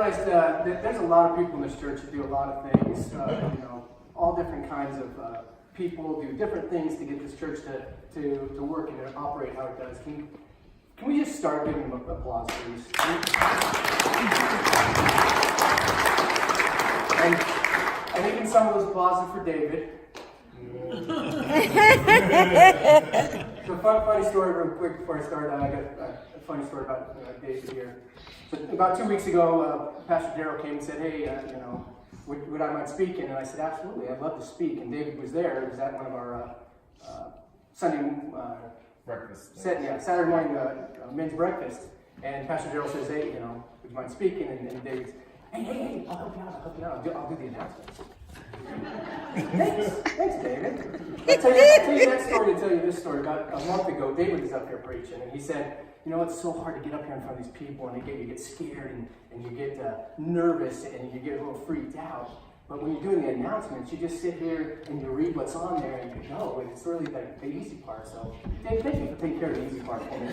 realized that there's a lot of people in this church that do a lot of things. All different kinds of people do different things to get this church to work and to operate how it does. Can we just start giving them applause, please? And I think in some of those applause is for David. So funny story real quick before I start. I got a funny story about David here. So about 2 weeks ago, Pastor Darrell came and said, hey, would I mind speaking? And I said, absolutely, I'd love to speak. And David was there. He was at one of our Sunday breakfast. Saturday morning men's breakfast. And Pastor Darrell says, hey, would you mind speaking? And David's, hey, I'll help you out. I'll do the announcements. Thanks, David. I'll tell you that story to tell you this story. About a month ago, David was up here preaching, and he said, it's so hard to get up here in front of these people, and you get scared, and you get nervous, and you get a little freaked out. But when you're doing the announcements, you just sit here and you read what's on there, and you go, and it's really the easy part. So, Dave, thank you for taking care of the easy part for me.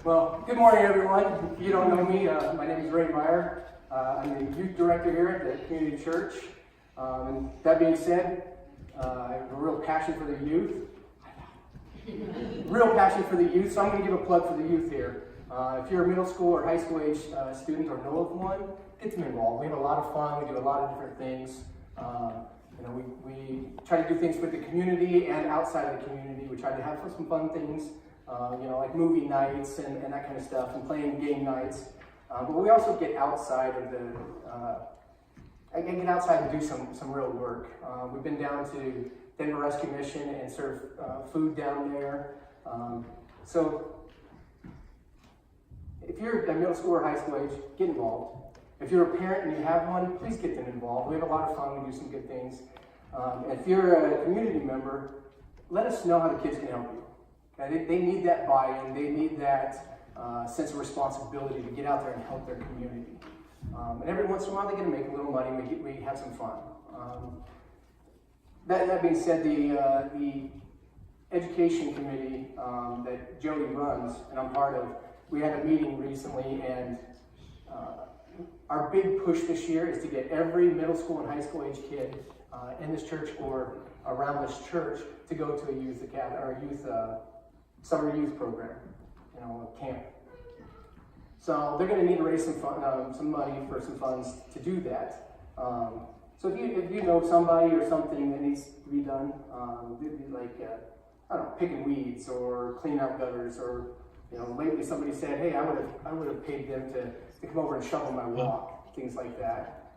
Well, good morning, everyone. If you don't know me, my name is Ray Meyer. I'm the youth director here at the community church. And that being said, I have a real passion for the youth. So I'm going to give a plug for the youth here. If you're a middle school or high school age student or know of one, get them involved. We have a lot of fun. We do a lot of different things. We try to do things with the community and outside of the community. We try to have some fun things. Like movie nights and that kind of stuff, and playing game nights. But we also get outside of get outside and do some real work. We've been down to Denver Rescue Mission and serve food down there. So if you're a middle school or high school age, get involved. If you're a parent and you have one, please get them involved. We have a lot of fun. We do some good things. And if you're a community member, let us know how the kids can help you. They need that buy-in. They need that sense of responsibility to get out there and help their community. And every once in a while, they get to make a little money. We have some fun. That being said, the education committee that Jody runs and I'm part of, we had a meeting recently, and our big push this year is to get every middle school and high school age kid in this church or around this church to go to a youth academy or a youth summer youth program, a camp. So they're going to need to raise some money for some funds to do that. So if you know somebody or something that needs to be done, like picking weeds or cleaning out gutters, or lately somebody said, hey, I would have paid them to come over and shovel my walk, things like that.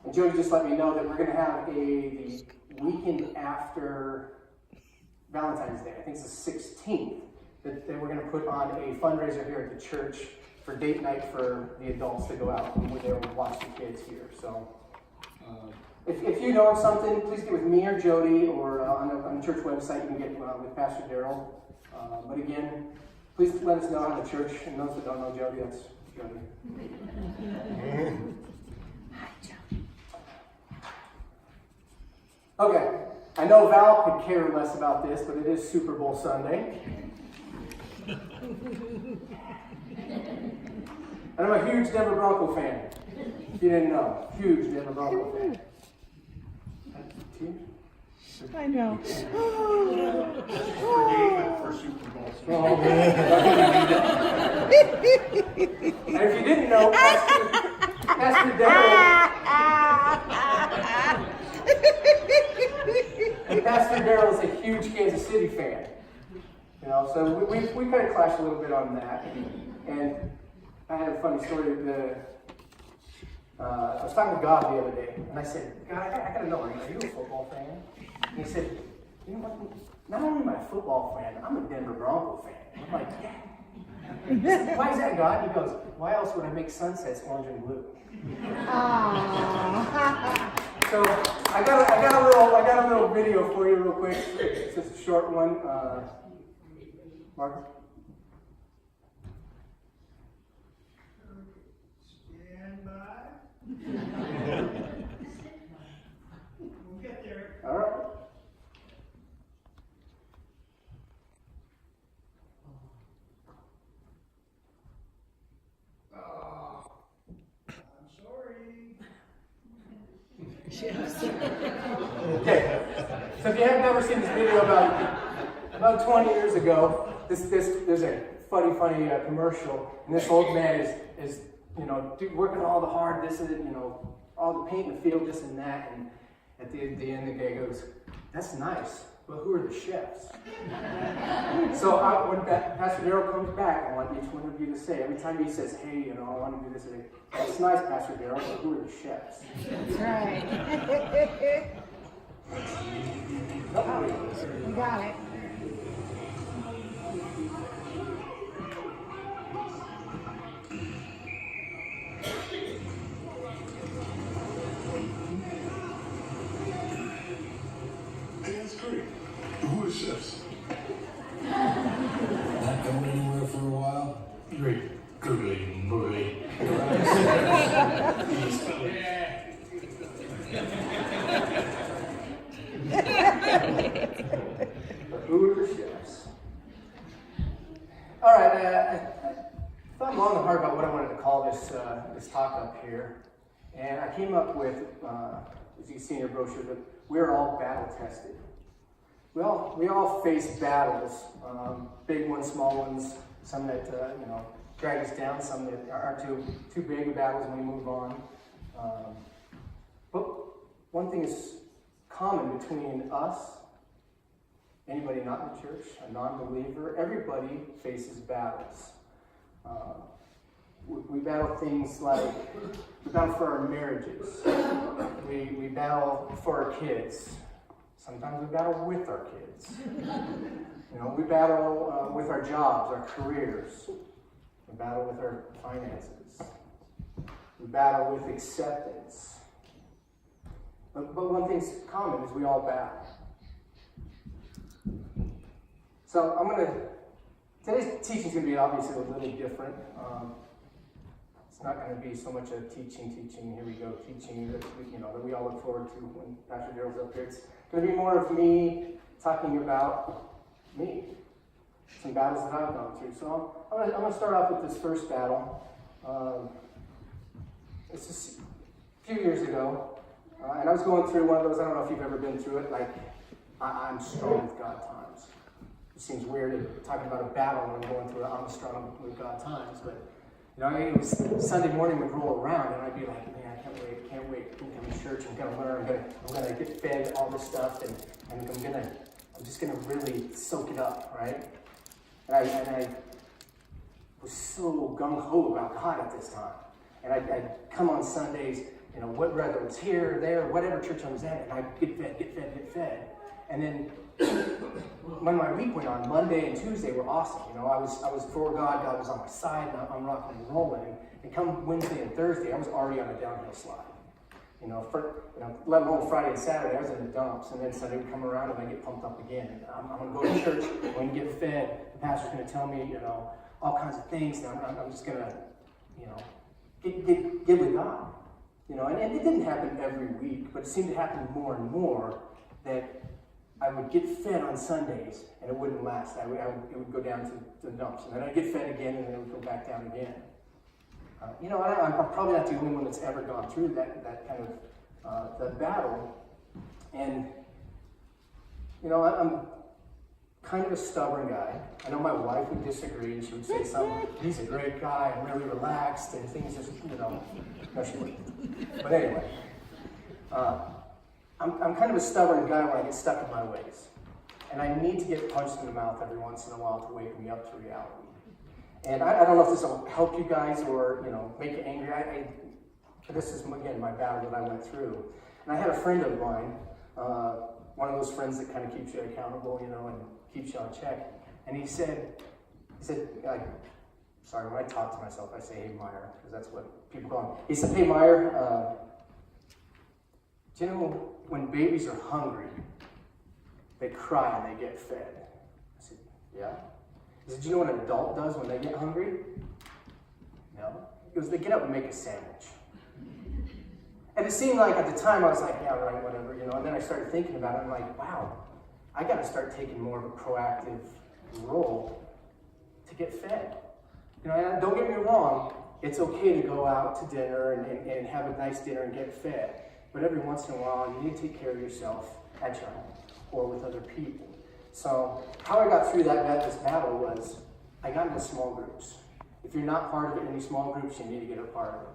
And Jody just let me know that we're going to have the weekend after Valentine's Day, I think it's the 16th, that we're going to put on a fundraiser here at the church for date night for the adults to go out and we're there to watch the kids here. So if you know of something, please get with me or Jody, or on the church website you can get with Pastor Darrell. But again, please let us know how the church, and those that don't know Jody, that's Jody. Hi, Jody. Okay. I know Val could care less about this, but it is Super Bowl Sunday. And I'm a huge Denver Bronco fan. If you didn't know, huge Denver Bronco fan. I know. For Super Bowl. And if you didn't know, Pastor Darrell. And Pastor Darrell is a huge Kansas City fan. So we kind of clashed a little bit on that. And I had a funny story. I was talking to God the other day, and I said, God, I got to know, are you a football fan? And he said, you know what? Not only am I a football fan, I'm a Denver Bronco fan. I'm like, yeah. I said, why is that, God? He goes, why else would I make sunsets orange and blue? So I got a little video for you real quick. It's just a short one. Marcus? Stand by. We'll get there. All right. Okay, so if you have never seen this video about 20 years ago, there's a funny commercial, and this old man is working all the hard, this and all the paint in the field, this and that, and at the end the guy goes, "That's nice, but who are the chefs?" So when Pastor Darrell comes back, I want each one of you to say, every time he says, "Hey, I want to do this," I say, "That's nice, Pastor Darrell, but who are the chefs?" That's right. You got it. That's great. Who are chefs? Not going anywhere for a while? Great. Good boy. Who are the chefs? All right, I thought long and hard about what I wanted to call this talk up here, and I came up with, as you can see in your brochure, that we're all battle tested. We all face battles, big ones, small ones, some that drag us down, some that aren't too big of battles, and we move on. But one thing is common between us, anybody not in the church, a non-believer, everybody faces battles. We battle things like, we battle for our marriages, we battle for our kids, sometimes we battle with our kids. We battle with our jobs, our careers, we battle with our finances, we battle with acceptance. But one thing's common is we all battle. So today's teaching's going to be obviously a little different. It's not going to be so much a teaching, here we go, teaching that we all look forward to when Pastor Darrell's up here. It's going to be more of me talking about me, some battles that I've gone through. So I'm going to start off with this first battle. It's just a few years ago, and I was going through one of those, I don't know if you've ever been through it, like I'm strong with God times. It seems weird talking about a battle when I'm going through it. I'm strong with God times, but it was Sunday morning would roll around, and I'd be like, man, I can't wait to come to church. I'm gonna learn. I'm gonna get fed all this stuff, and I'm just gonna really soak it up, right? And I was so gung ho about God at this time, and I'd come on Sundays, whether it's here or there, whatever church I was at, and I'd get fed, and then when my week went on, Monday and Tuesday were awesome. I was for God. God was on my side. And I'm rocking and rolling. And come Wednesday and Thursday, I was already on a downhill slide. Let alone Friday and Saturday, I was in the dumps. And then Sunday would come around and I get pumped up again. And I'm going to go to church. I'm going to get fed. The pastor's going to tell me, all kinds of things. And I'm just going to, get with God. And it didn't happen every week, but it seemed to happen more and more that I would get fed on Sundays, and it wouldn't last. It would go down to the dumps, and then I'd get fed again, and then it would go back down again. I'm probably not the only one that's ever gone through that kind of that battle. And I'm kind of a stubborn guy. I know my wife would disagree, and she would say something. He's a great guy, and really relaxed, and things just no, she wouldn't. But anyway. I'm kind of a stubborn guy when I get stuck in my ways. And I need to get punched in the mouth every once in a while to wake me up to reality. And I don't know if this will help you guys or, make you angry. But this is, again, my battle that I went through. And I had a friend of mine, one of those friends that kind of keeps you accountable, and keeps you on check. And he said, sorry, when I talk to myself, I say, "Hey, Meyer," because that's what people call him. He said, "Hey, Meyer, do you know when babies are hungry, they cry and they get fed?" I said, "Yeah." He said, "Do you know what an adult does when they get hungry?" "No." He goes, "They get up and make a sandwich." And it seemed like at the time I was like, "Yeah, right, whatever," And then I started thinking about it. I'm like, wow, I got to start taking more of a proactive role to get fed. And don't get me wrong, it's okay to go out to dinner and have a nice dinner and get fed. but every once in a while, you need to take care of yourself at your home or with other people. So how I got through this battle was I got into small groups. If you're not part of it in any small groups, you need to get a part of it.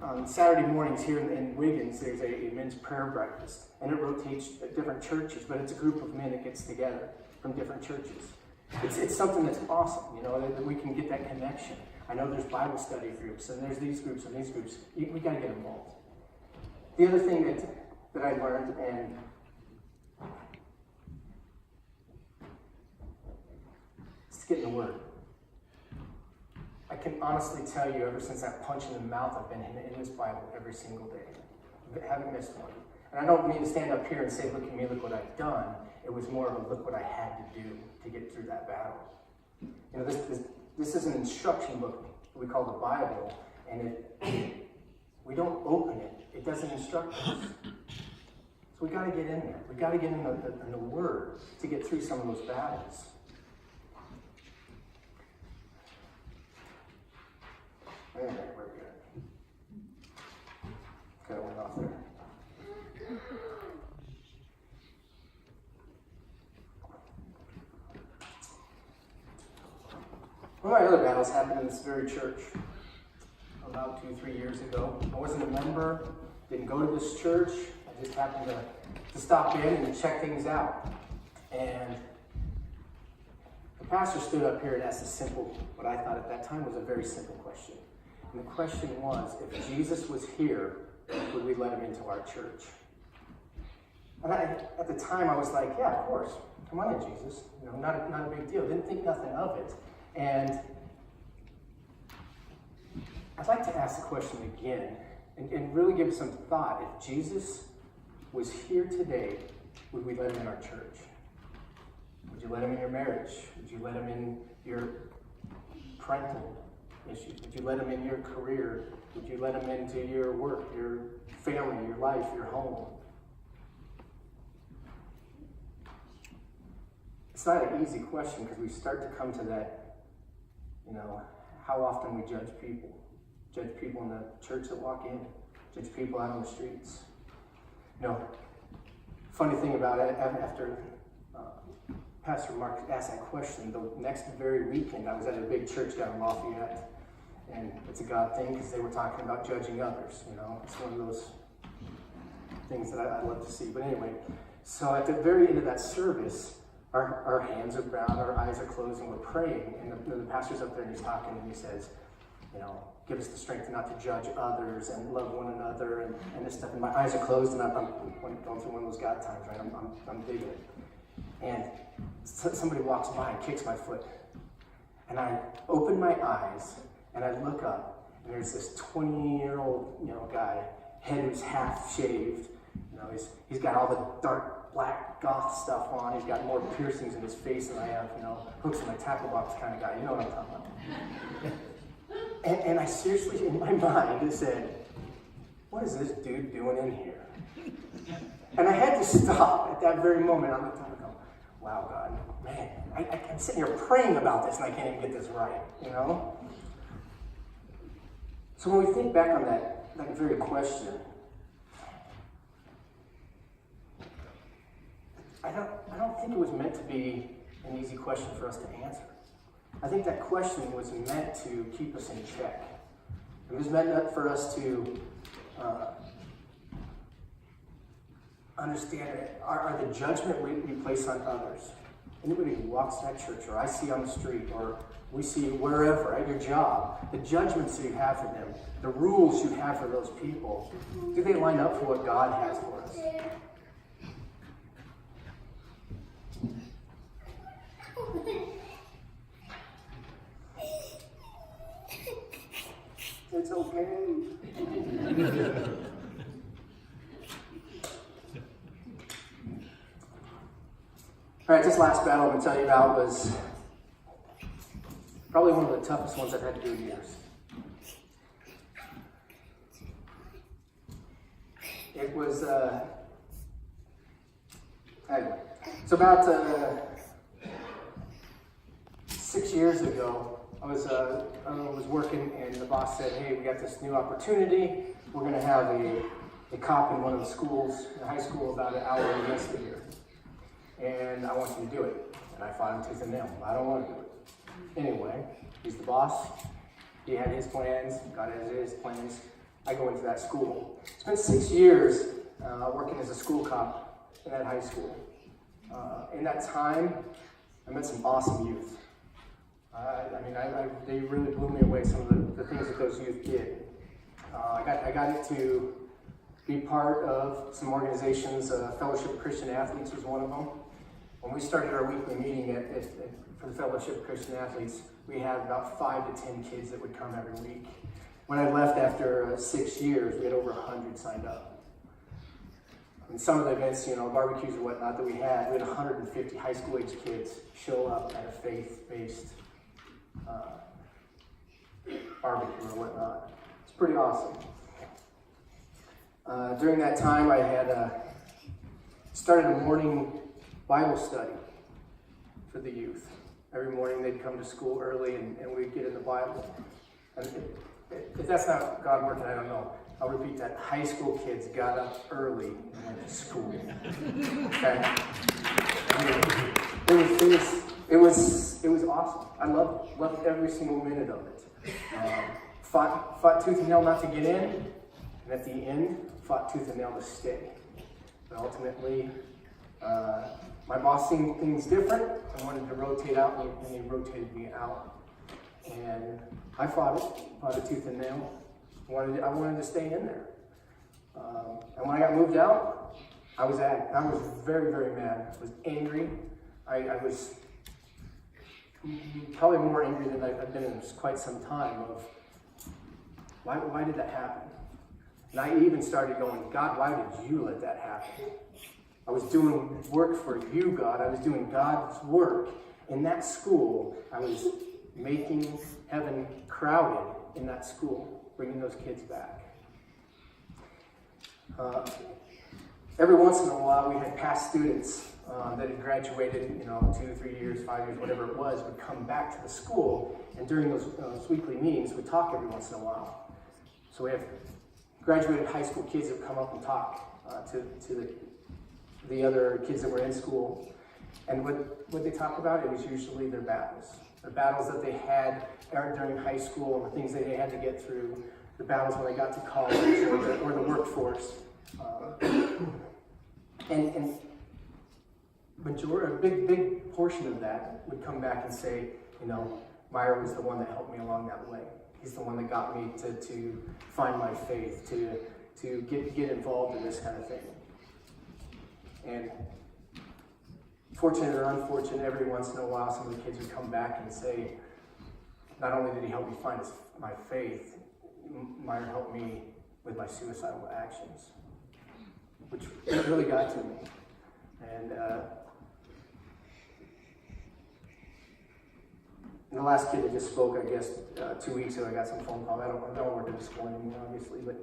On Saturday mornings here in Wiggins, there's a men's prayer breakfast, and it rotates at different churches, but it's a group of men that gets together from different churches. It's something that's awesome, that we can get that connection. I know there's Bible study groups, and there's these groups and these groups. We got to get involved. The other thing that I learned, and it's getting the word. I can honestly tell you, ever since that punch in the mouth, I've been in this Bible every single day. I haven't missed one. And I don't mean to stand up here and say, look at me, look what I've done. It was more of a look what I had to do to get through that battle. This is an instruction book that we call the Bible, and we don't open it. It doesn't instruct us. So we got to get in there. We got to get in the Word to get through some of those battles. We're good. Got one off there. One of my other battles happened in this very church about 2-3 years ago. I wasn't a member, didn't go to this church. I just happened to stop in and check things out. And the pastor stood up here and asked what I thought at that time was a very simple question. And the question was, if Jesus was here, would we let him into our church? And at the time, I was like, yeah, of course. Come on in, Jesus. Not a big deal. Didn't think nothing of it. And I'd like to ask the question again and really give some thought. If Jesus was here today, would we let him in our church? Would you let him in your marriage? Would you let him in your parental issues? Would you let him in your career? Would you let him into your work, your family, your life, your home? It's not an easy question because we start to come to that, how often we judge people. Judge people in the church that walk in. Judge people out on the streets. Funny thing about it, after Pastor Mark asked that question, the next very weekend I was at a big church down in Lafayette. And it's a God thing because they were talking about judging others. It's one of those things that I love to see. But anyway, so at the very end of that service, our hands are bound, our eyes are closed, and we're praying. And the pastor's up there and he's talking and he says, give us the strength not to judge others and love one another and this stuff. And my eyes are closed and I'm going through one of those God times, right? I'm digging it. And somebody walks by and kicks my foot. And I open my eyes and I look up and there's this 20-year-old, guy, head who's half shaved. He's got all the dark black goth stuff on. He's got more piercings in his face than I have, hooks in my tackle box kind of guy. You know what I'm talking about. And I seriously, in my mind, said, what is this dude doing in here? And I had to stop at that very moment. I looked up and go, wow, God, man, I'm sitting here praying about this and I can't even get this right, So when we think back on that very question, I don't think it was meant to be an easy question for us to answer. I think that question was meant to keep us in check. It was meant for us to understand are the judgment we place on others. Anybody who walks that church, or I see on the street, or we see wherever, at your job, the judgments that you have for them, the rules you have for those people, do they line up for what God has for us? It's okay. All right, this last battle I'm going to tell you about was probably one of the toughest ones I've had to do in years. It was, anyway, so about 6 years ago, I was working and the boss said, hey, we got this new opportunity. we're going to have a cop in one of the schools, the high school, about an hour west of here. And I want you to do it. And I fought him tooth and nail. I don't want to do it. Anyway, he's the boss. He had his plans, God has his plans. I go into that school. Spent 6 years working as a school cop in that high school. In that time, I met some awesome youth. They really blew me away, some of the things that those youth did. I got it to be part of some organizations. Fellowship of Christian Athletes was one of them. When we started our weekly meeting for the Fellowship of Christian Athletes, we had about 5 to 10 kids that would come every week. When I left after 6 years, we had over 100 signed up. And some of the events, barbecues and whatnot that we had 150 high school age kids show up at a faith-based barbecue or whatnot. It's pretty awesome. During that time, I had started a morning Bible study for the youth. Every morning they'd come to school early and we'd get in the Bible. And if that's not God working, I don't know. I'll repeat that. High school kids got up early and went to school. Okay? It was awesome. I loved every single minute of it. Fought tooth and nail not to get in, and at the end, fought tooth and nail to stay. But ultimately, my boss seen things different. I wanted to rotate out, and he rotated me out. And I fought it tooth and nail. I wanted to stay in there. And when I got moved out, I was very, very mad. I was angry. I was probably more angry than I've been in quite some time of why did that happen? And I even started going, God, why did you let that happen? I was doing work for you, God. I was doing God's work. In that school, I was making heaven crowded in that school, bringing those kids back. Every once in a while, we had past students that had graduated, 2, 3 years, 5 years, whatever it was, would come back to the school, and during those weekly meetings, we'd talk every once in a while. So we have graduated high school kids that come up and talk to the other kids that were in school. And what they talk about, it was usually their battles. The battles that they had during high school, the things that they had to get through, the battles when they got to college or the workforce. And a big portion of that would come back and say, Meyer was the one that helped me along that way. He's the one that got me to find my faith, to get involved in this kind of thing. And fortunate or unfortunate, every once in a while, some of the kids would come back and say, not only did he help me find my faith, Meyer helped me with my suicidal actions, which really got to me. And the last kid that just spoke, I guess, 2 weeks ago, I got some phone call. I don't work at the school anymore, obviously, but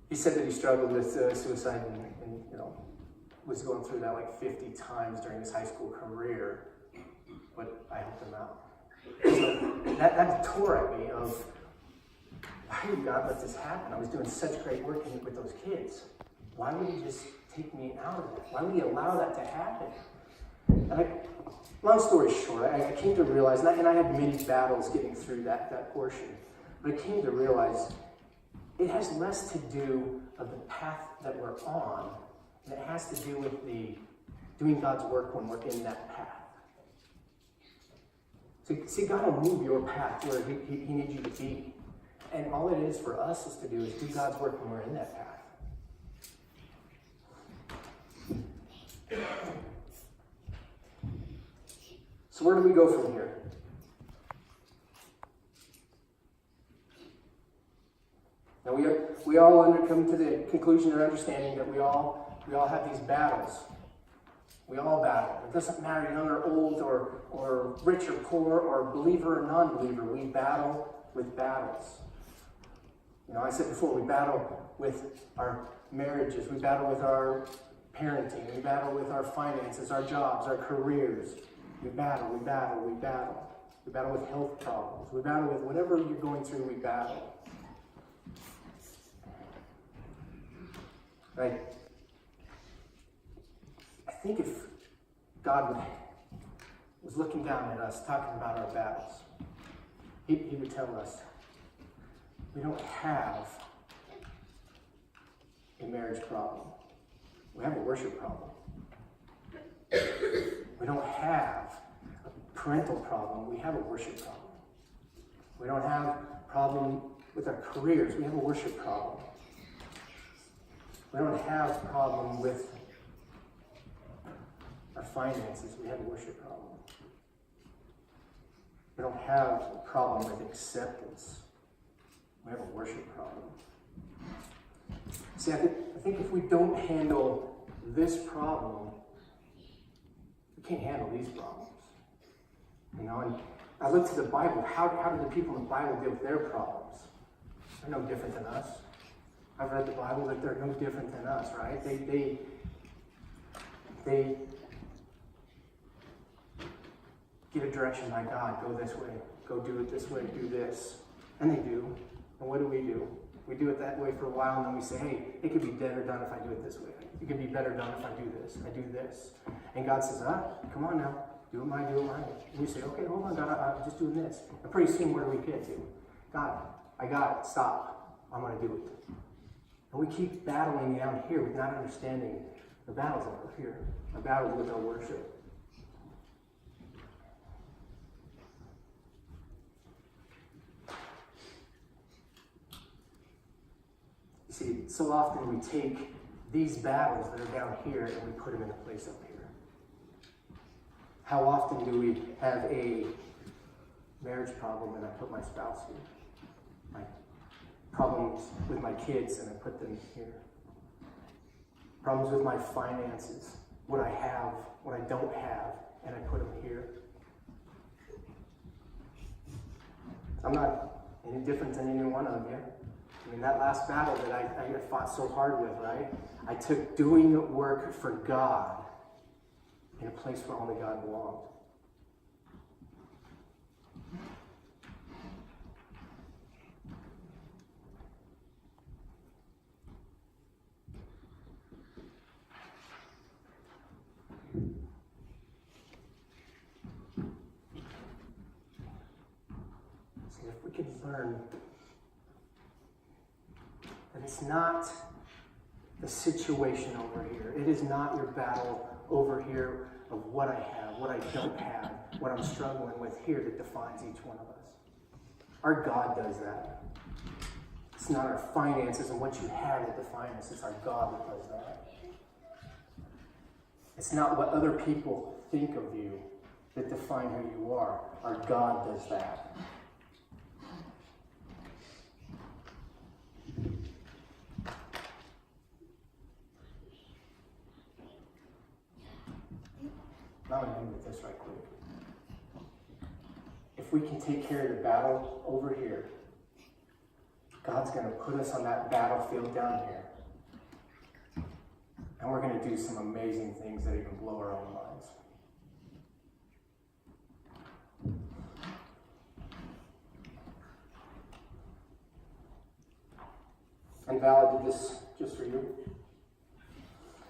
he said that he struggled with suicide and was going through that like 50 times during his high school career, but I helped him out. So that tore at me of, why did God let this happen? I was doing such great work with those kids. Why would he just take me out of that? Why would he allow that to happen? And long story short, I came to realize, and I had many battles getting through that portion, but I came to realize it has less to do of the path that we're on, and it has to do with doing God's work when we're in that path. So, see, God will move your path where he needs you to be. And all it is for us is to do God's work when we're in that path. So where do we go from here? Now we all come to the conclusion or understanding that we all have these battles. We all battle. It doesn't matter young or old or rich or poor or believer or non-believer. We battle with battles. I said before, we battle with our marriages. We battle with our parenting. We battle with our finances, our jobs, our careers. We battle. We battle with health problems. We battle with whatever you're going through, we battle. Like, I think if God was looking down at us, talking about our battles, he would tell us, we don't have a marriage problem. We have a worship problem. We don't have a parental problem. We have a worship problem. We don't have a problem with our careers. We have a worship problem. We don't have a problem with our finances. We have a worship problem. We don't have a problem with acceptance. We have a worship problem. See, I think if we don't handle this problem, we can't handle these problems. You know, and I look to the Bible. How do the people in the Bible deal with their problems? They're no different than us. I've read the Bible, that they're no different than us, right? They get a direction by God. Go this way. Go do it this way. Do this. And they do. And what do? We do it that way for a while, and then we say, hey, it could be better done if I do it this way. It could be better done if I do this. I do this. And God says, come on now. Do it mine. And we say, okay, hold on, God, I'm just doing this. And pretty soon, where do we get to? God, I got it. Stop. I'm going to do it. And we keep battling down here with not understanding the battles over here. The battle with our worship. You see, so often we take these battles that are down here and we put them in a place up here. How often do we have a marriage problem and I put my spouse here? My problems with my kids and I put them here. Problems with my finances, what I have, what I don't have, and I put them here. I'm not any different than any one of you. I mean, that last battle that I fought so hard with, right? I took doing work for God in a place where only God belonged. See, if we could learn that it's not the situation over here. It is not your battle over here of what I have, what I don't have, what I'm struggling with here that defines each one of us. Our God does that. It's not our finances and what you have that define us. It's our God that does that. It's not what other people think of you that define who you are. Our God does that. I'm going to end with this right quick. If we can take care of the battle over here, God's going to put us on that battlefield down here. And we're going to do some amazing things that even blow our own minds. And Val, I did this just for you.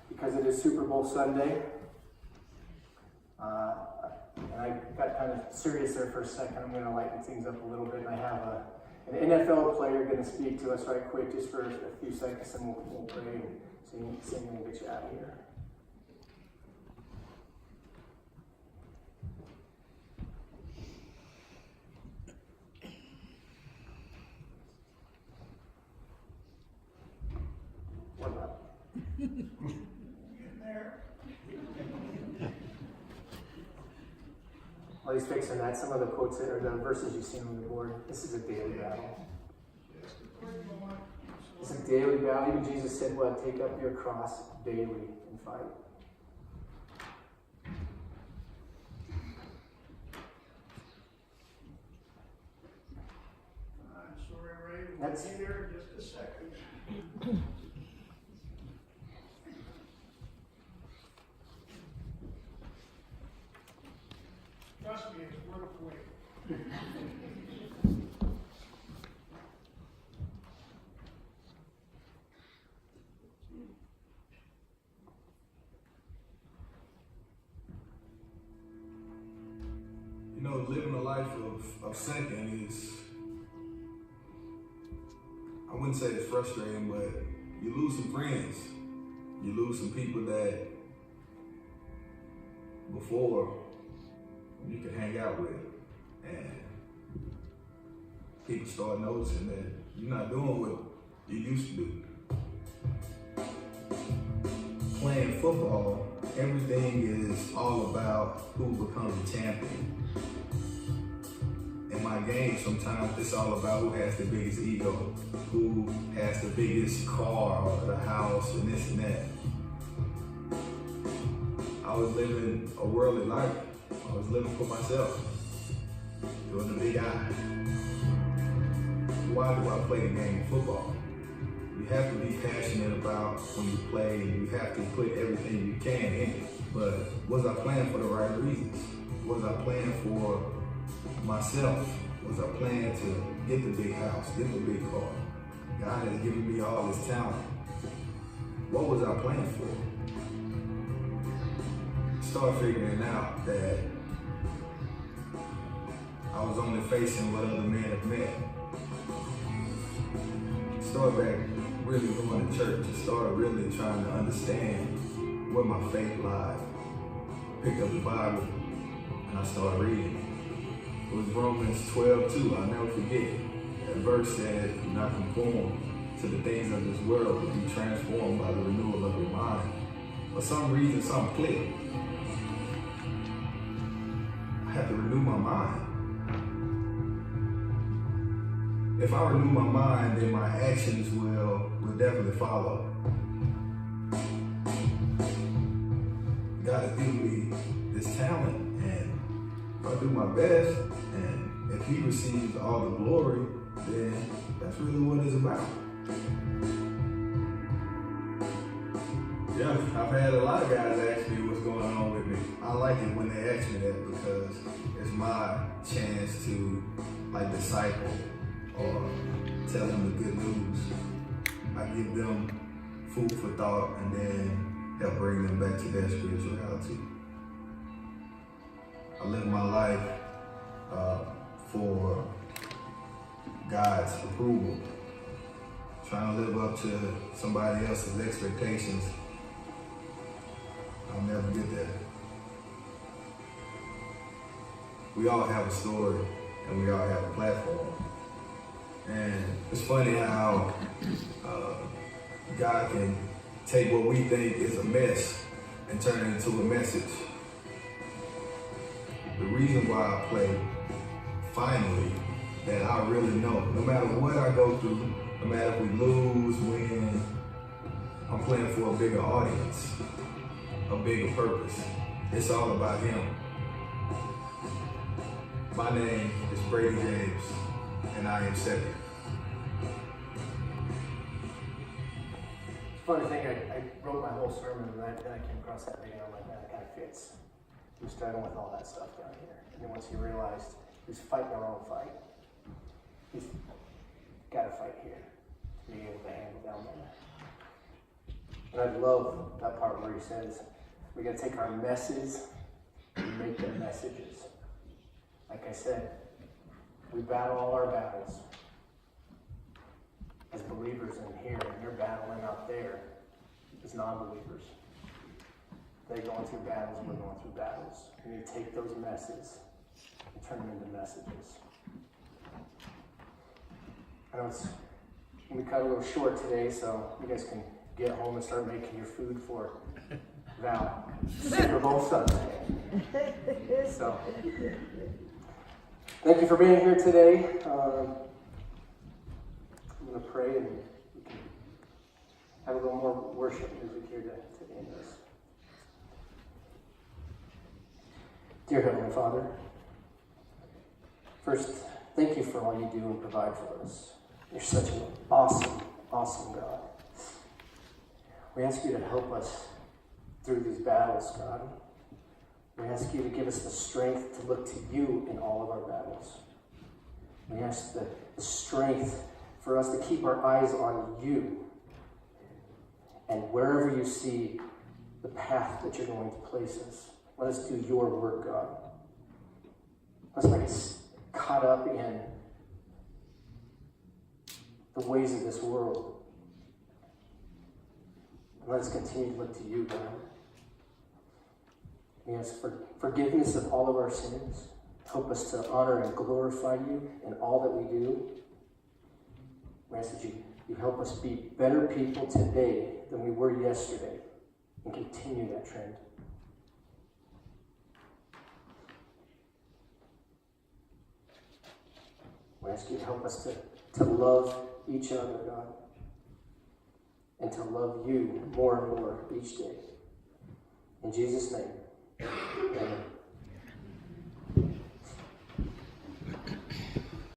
Because it is Super Bowl Sunday. And I got kind of serious there for a second. I'm going to lighten things up a little bit. And I have an NFL player going to speak to us right quick just for a few seconds, and we'll pray and sing and we'll get you out of here. What about? Getting there. While he's fixing that, some of the quotes that are the verses you've seen on the board. This is a daily battle. It's a daily battle. Even Jesus said, "Well, take up your cross daily and fight." I'm sorry, Ray. We'll That's- be there in just a second. Trust me, it's worth waiting. You know, living a life of second is, I wouldn't say it's frustrating, but you lose some friends. You lose some people that before you could hang out with. And people start noticing that you're not doing what you used to do. Playing football, everything is all about who becomes a champion. In my game, sometimes it's all about who has the biggest ego, who has the biggest car or the house and this and that. I was living a worldly life. I was living for myself, doing the big eye. Why do I play the game of football? You have to be passionate about when you play. You have to put everything you can in it. But was I playing for the right reasons? Was I playing for myself? Was I playing to get the big house, get the big car? God has given me all this talent. What was I playing for? Start figuring out that I was only facing what other men have met. Start back really going to church and started really trying to understand where my faith lied. Picked up the Bible and I started reading. It was Romans 12:2, I'll never forget. That verse said, "Do not conform to the things of this world, but be transformed by the renewal of your mind." For some reason, something clicked. I had to renew my mind. If I renew my mind, then my actions will definitely follow. God has given me this talent, and if I do my best, and if He receives all the glory, then that's really what it's about. Yeah, I've had a lot of guys ask me what's going on with me. I like it when they ask me that because it's my chance to disciple or tell them the good news. I give them food for thought and then help bring them back to their spirituality. I live my life for God's approval. Trying to live up to somebody else's expectations, I'll never get there. We all have a story and we all have a platform. And it's funny how God can take what we think is a mess and turn it into a message. The reason why I play, finally, that I really know, no matter what I go through, no matter if we lose, win, I'm playing for a bigger audience, a bigger purpose. It's all about Him. My name is Brady James, and I am second. Funny thing, I wrote my whole sermon and then I came across that video and I'm like, man, that kind of fits. He was struggling with all that stuff down here. And then once he realized he was fighting the wrong fight, he's got to fight here to be able to handle down there. And I love that part where he says, we got to take our messes and make them messages. Like I said, we battle all our battles as believers in here, and you're battling out there as non-believers. They're going through battles, we're going through battles. And you take those messes and turn them into messages. I know it's going to cut a little short today, so you guys can get home and start making your food for Val. Super Bowl Sunday. So, thank you for being here today. I'm going to pray and we can have a little more worship music here to end this. Dear Heavenly Father, first, thank you for all you do and provide for us. You're such an awesome, awesome God. We ask you to help us through these battles, God. We ask you to give us the strength to look to you in all of our battles. We ask the strength for us to keep our eyes on you. And wherever you see the path that you're going to place us, let us do your work, God. caught up in the ways of this world. And let us continue to look to you, God. We ask for forgiveness of all of our sins. Help us to honor and glorify you in all that we do. We ask that you help us be better people today than we were yesterday and continue that trend. We ask you to help us to love each other, God, and to love you more and more each day. In Jesus' name, amen.